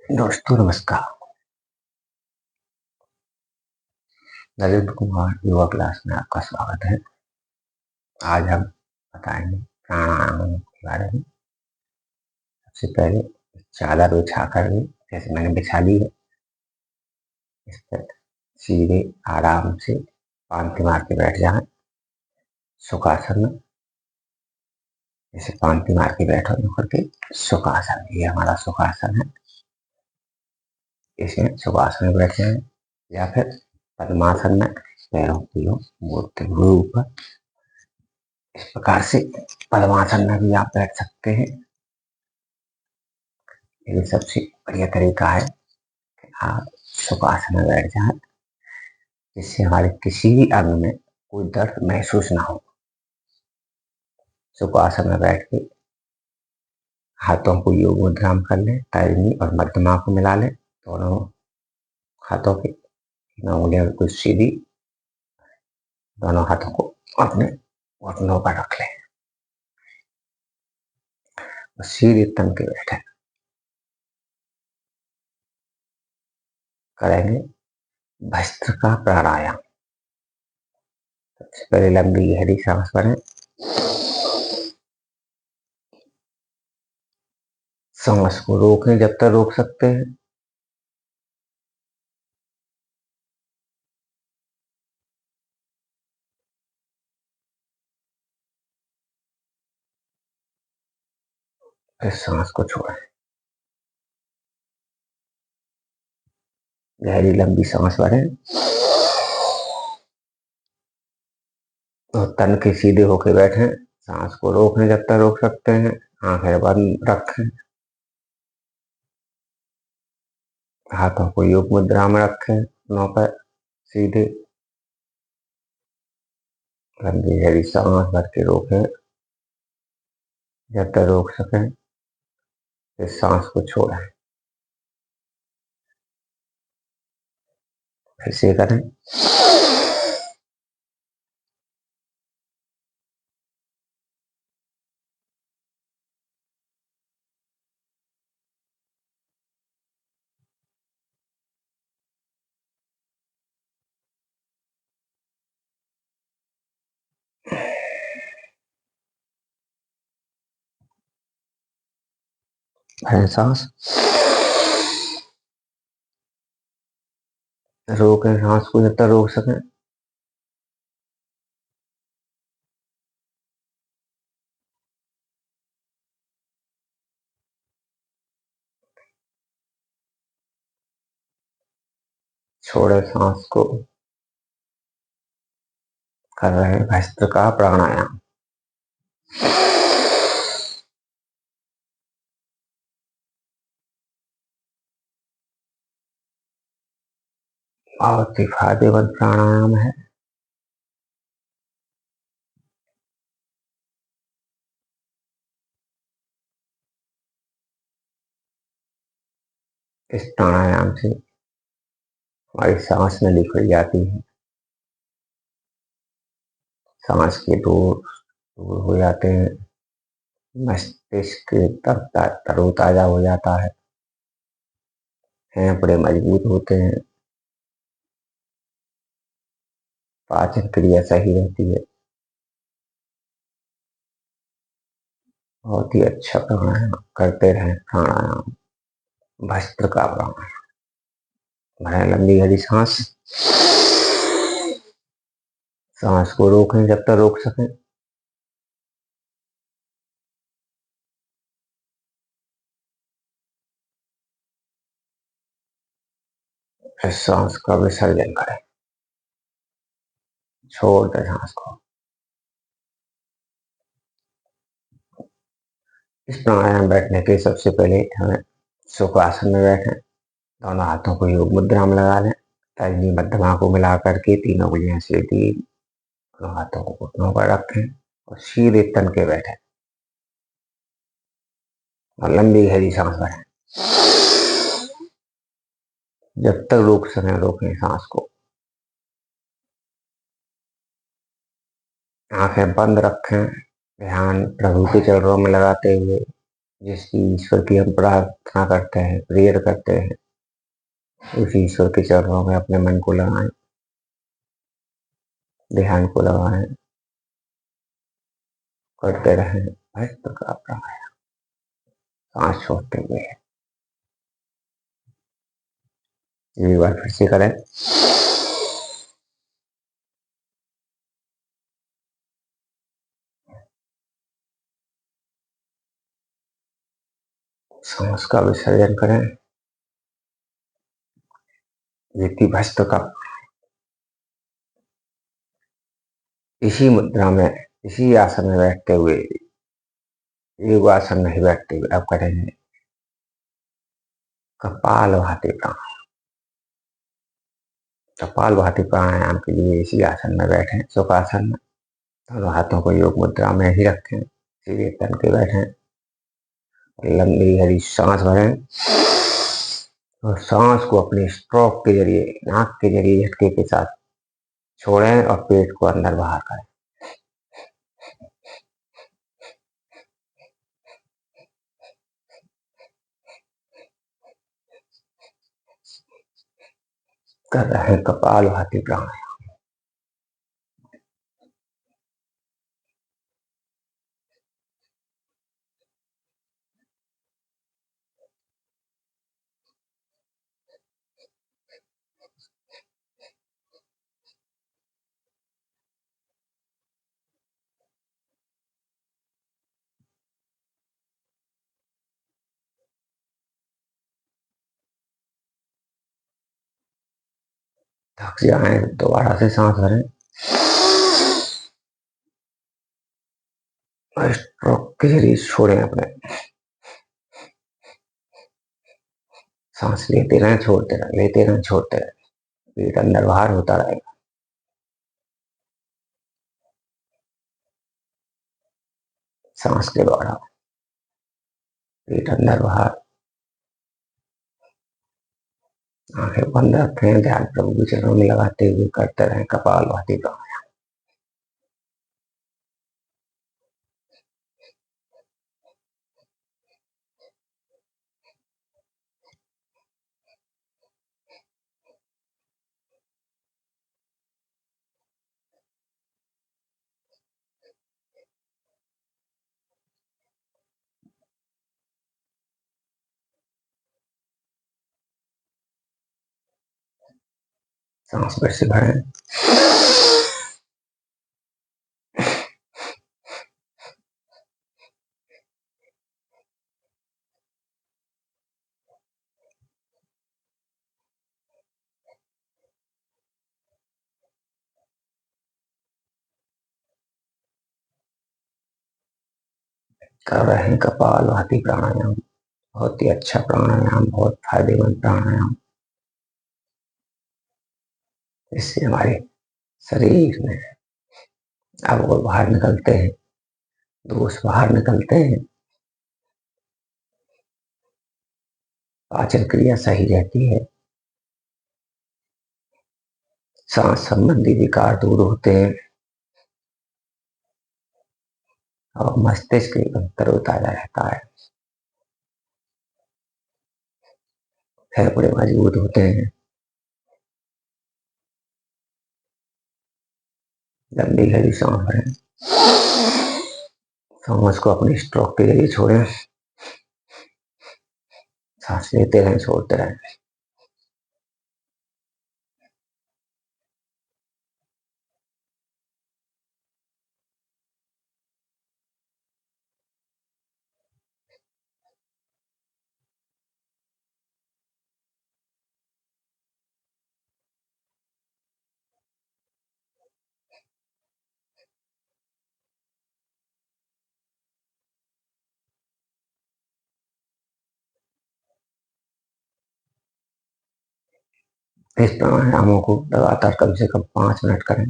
दोस्तों नमस्कार। नरेंद्र कुमार योगा क्लास में आपका स्वागत है। आज हम बताएंगे प्राणायाम के बारे में। सबसे पहले चादर बिछा कर जैसे मैंने बिछा ली है, इस पर सीधे आराम से पांति मार के बैठ जाए सुखासन में। जैसे पांति मार के बैठो करके सुखासन, ये हमारा सुखासन है। इसमें सुखासन में बैठ जाए या फिर पद्मासन में पैरों की ओर मोड़ते हुए ऊपर, इस प्रकार से पद्मासन में भी आप बैठ सकते हैं। ये सबसे बढ़िया तरीका है कि आप सुखासन में बैठ जाएं, जिससे हमारे किसी भी अंग में कोई दर्द महसूस ना हो। सुखासन में बैठ के हाथों को योग मुद्रा में कर लें, तर्जनी और मध्यमा को मिला लें। दोनों हाथों की उंगलियां बिल्कुल सीधी, दोनों हाथों को अपने घुटनों पर रख लें और सीधे तन के बैठे करेंगे भस्त्रिका प्राणायाम। सबसे पहले लंबी गहरी सांस भरें, सांस को रोकें जब तक रोक सकते हैं। फिर सांस को छोड़ें। गहरी लंबी सांस भरें और तन के सीधे होकर बैठें। सांस को रोकें जब तक रोक सकते हैं। आंखें बंद रखें, हाथों को योग मुद्रा में रखें, घुटनों पर सीधे। लंबी गहरी सांस भर के रोकें जब तक रोक सकें, फिर सांस को छोड़ें। फिर से करें। सांस रोकें, सांस को जब तक रोक सकें। छोड़े सांस को। कर रहे हैं भस्त्रिका प्राणायाम। बहुत ही फायदेमंद प्राणायाम है। इस प्राणायाम से हमारी सांस नली खुल जाती है, सांस के दूर दूर हो जाते हैं, मस्तिष्क तरोताजा हो जाता है, फेफड़े मजबूत होते हैं, पाचन क्रिया सही रहती है। बहुत ही अच्छा प्राणायाम करते रहें। प्राणायाम भस्त्रिका प्राणायाम। भरें लंबी गहरी सांस, सांस को रोकें जब तक रोक सकें। फिर सांस का विसर्जन करें, छोड़ दें सांस को। इस प्राणायाम बैठने के सबसे पहले हमें सुखासन में बैठें। दोनों हाथों को योग मुद्रा में लगा लें, तर्जनी मध्यमा को मिला करके तीनों उंगलियां सीधी, दोनों हाथों को घुटनों पर रखें और सीधे तन के बैठें और लंबी गहरी सांस भरें। जब तक रोक सकें रोकें सांस को। आंखें बंद रखें, ध्यान प्रभु के चरणों में लगाते हुए जिसकी ईश्वर की हम प्रार्थना करते हैं, प्रेयर करते हैं, उस ईश्वर के चरणों में अपने मन को लगाएं, ध्यान को लगाएं, करते रहें भक्त का प्राणायाम सांस छोड़ते हुए। ये बार फिर से करें। सांस का विसर्जन करें। व्यक्ति भस्त का इसी मुद्रा में, इसी आसन में बैठते हुए, योगासन नहीं बैठते हुए अब करेंगे कपालभाति प्राणायाम। कपालभाति प्राणायाम के लिए इसी आसन में बैठे, सुखासन में, दोनों हाथों को योग मुद्रा में ही रखें, सीधे तन के बैठे, लंबी हरी सांस भरें और सांस को अपने स्ट्रोक के जरिए, नाक के जरिए झटके के साथ छोड़ें और पेट को अंदर बाहर करें। कर रहे हैं कपालभाति प्राणायाम। थक जाए दोबारा से सांस भरें और स्ट्रोक के जरिए छोड़ें अपने। सांस लेते रहें, छोड़ते रहें, लेते रहें, छोड़ते रहें, पेट अंदर बाहर होता रहेगा। सांस के द्वारा पेट अंदर बाहर। आंखें बंद रखें, ध्यान प्रभु के चरणों में लगाते हुए करते रहें कपालभाति प्राणायाम। सांस फिर से भरें। कर रहे हैं कपालभाति प्राणायाम। बहुत ही अच्छा प्राणायाम, बहुत फायदेमंद प्राणायाम। इससे हमारे शरीर में अवगुण बाहर निकलते हैं, दोष बाहर निकलते हैं, पाचन क्रिया सही रहती है, सांस संबंधी विकार दूर होते हैं और मस्तिष्क एकदम तरोताजा रहता है, फेफड़े मजबूत होते हैं। लंबी गहरी सांस भरें, सांस को अपने स्ट्रोक के जरिए छोड़ें, सांस लेते रहें, छोड़ते रहें। इस प्राणायामों को लगातार कम से कम 5 मिनट करें।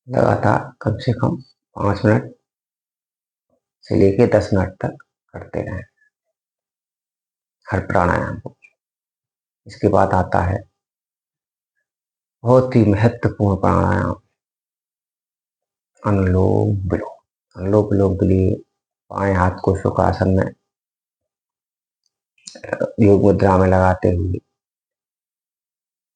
लगातार कम से कम 5 मिनट से लेके 10 मिनट तक करते रहें हर प्राणायाम को। इसके बाद आता है बहुत ही महत्वपूर्ण प्राणायाम, अनुलोम विलोम। अनुलोम विलोम के लिए बाएं हाथ को सुखासन में योग मुद्रा में लगाते हुए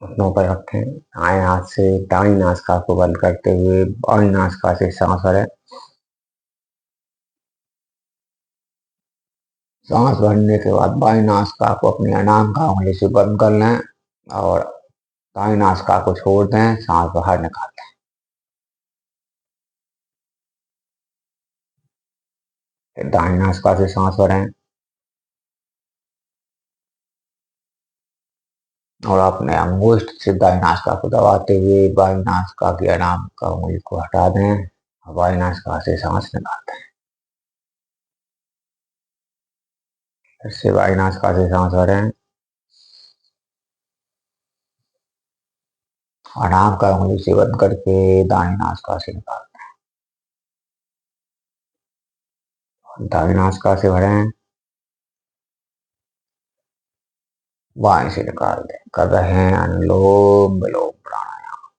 घुटनों पर रखें। दाएं हाथ से दाईं नासिका को बंद करते हुए बाईं नासिका से सांस भरें। सांस भरने के बाद बाईं नासिका को अपनी अनामिका उंगली से बंद कर लें और दाईं नासिका को छोड़ दें, सांस बाहर निकाल दें। फिर दाईं नासिका से सांस भरें और अपने अंगुष्ठ से दाईं नासिका को दबाते हुए बाईं नासिका की अनामिका उंगली को हटा दें और बाईं नासिका से सांस निकाल दें। फिर से बाईं नासिका से सांस भरें, अनामिका उंगली से बंद करके दाईं नासिका से निकाल दें। दाईं नासिका से भरें, बाएं से निकाल दें। कर रहे हैं अनुलोम विलोम प्राणायाम।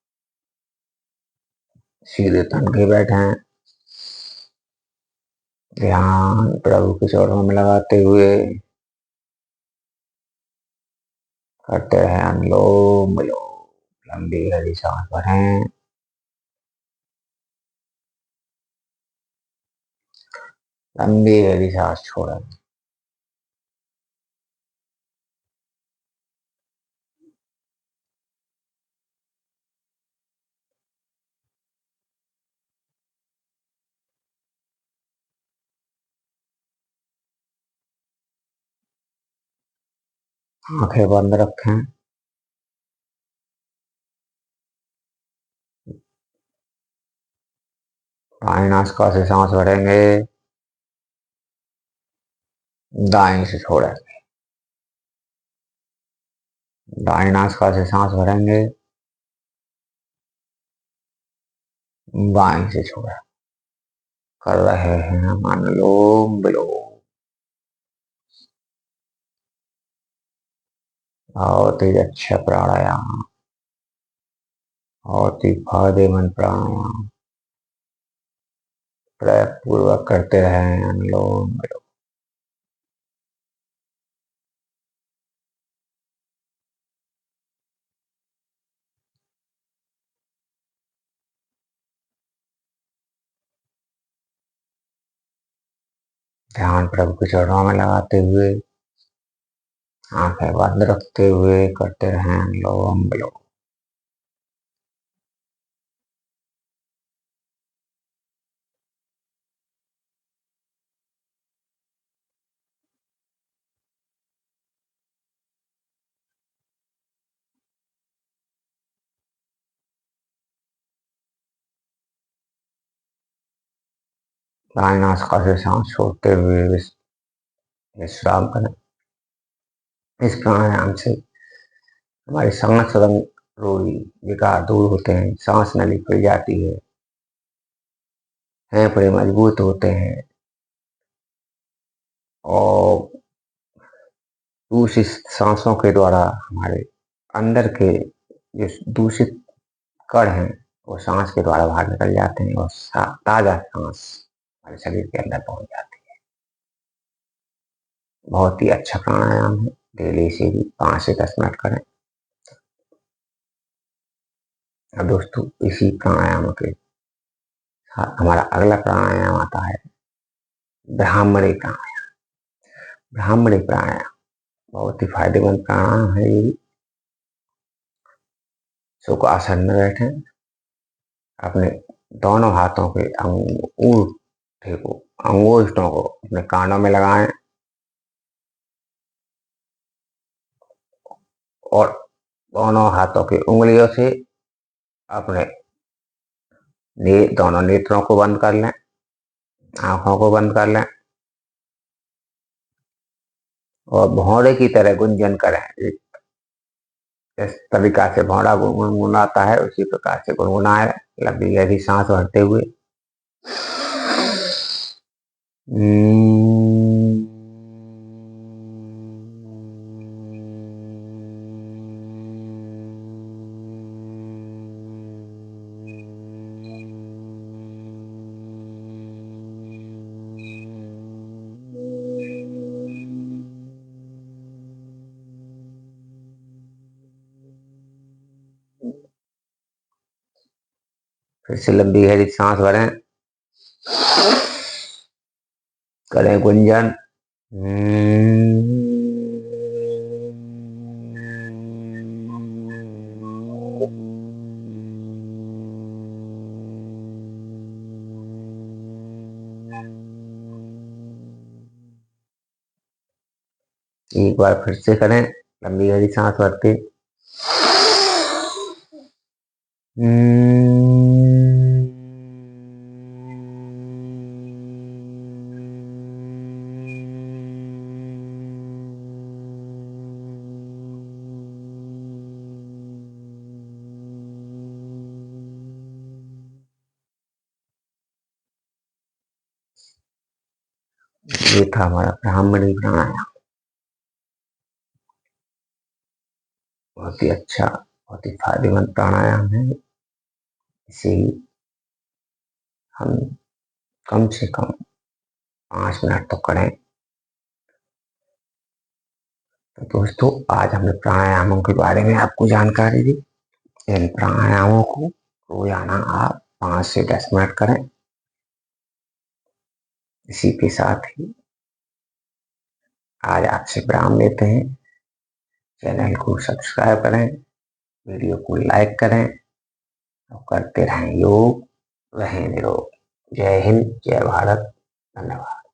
सीधे तन के बैठे, ध्यान प्रभु के चरणों में लगाते हुए करते रहे अनुलोम विलोम। लंबी गहरी सांस भरें, लंबी गहरी सांस छोड़ें। आंखें बंद रखें। बाएं नासिका से सांस भरेंगे, दाएं से छोड़ेंगे। दाएं नासिका से सांस भरेंगे, बाएं से छोड़ें। कर रहे हैं अनुलोम विलोम। बहुत ही अच्छा प्राणायाम, बहुत ही फायदेमंद प्राणायाम। प्रयोग पूर्वक करते रहे अनुलोम विलोम। ध्यान प्रभु के चरणों में लगाते हुए आंखें बंद रखते हुए करते रहे अनुलोम विलोम। दाएं नासिका से सांस छोड़ते हुए विश्राम करें। इस प्राणायाम से हमारी सांस रोगी विकार दूर होते हैं, सांस नली खुल जाती है, फेफड़े मजबूत होते हैं और दूषित सांसों के द्वारा हमारे अंदर के जो दूषित कण हैं वो सांस के द्वारा बाहर निकल जाते हैं और ताजा सांस हमारे शरीर के अंदर पहुंच जाती है। बहुत ही अच्छा प्राणायाम है। डेली से भी 5 से 10 मिनट करें। अब दोस्तों इसी प्राणायाम के साथ हमारा अगला प्राणायाम आता है ब्राह्मणी प्राणायाम। ब्राह्मणी प्राणायाम बहुत ही फायदेमंद प्राणायाम है। ये सुख आसन में बैठे, अपने दोनों हाथों के अंगूठे को अंगुष्ठों को अपने कानों में लगाएं और दोनों हाथों की उंगलियों से अपने दोनों नेत्रों को बंद कर लें, आंखों को बंद कर लें और भौंडे की तरह गुंजन करें। इस तरीका से भौंडा गुनगुनाता है उसी प्रकार से गुनगुनाए, लंबी गहरी सांस भरते हुए। फिर से लंबी गहरी सांस भरें, करें गुंजन। एक बार फिर से करें, लंबी गहरी सांस भर के। ये था हमारा ब्राह्मणी प्राणायाम। बहुत ही अच्छा, बहुत ही फायदेमंद प्राणायाम है। इसे हम कम से कम 5 मिनट तो करें। तो दोस्तों, आज हमने प्राणायामों के बारे में आपको जानकारी दी। इन प्राणायामों को रोजाना आप 5 से 10 मिनट करें। इसी के साथ ही आज आपसे विराम लेते हैं। चैनल को सब्सक्राइब करें, वीडियो को लाइक करें और करते रहें योग, रहें निरोग। जय हिंद, जय भारत, धन्यवाद।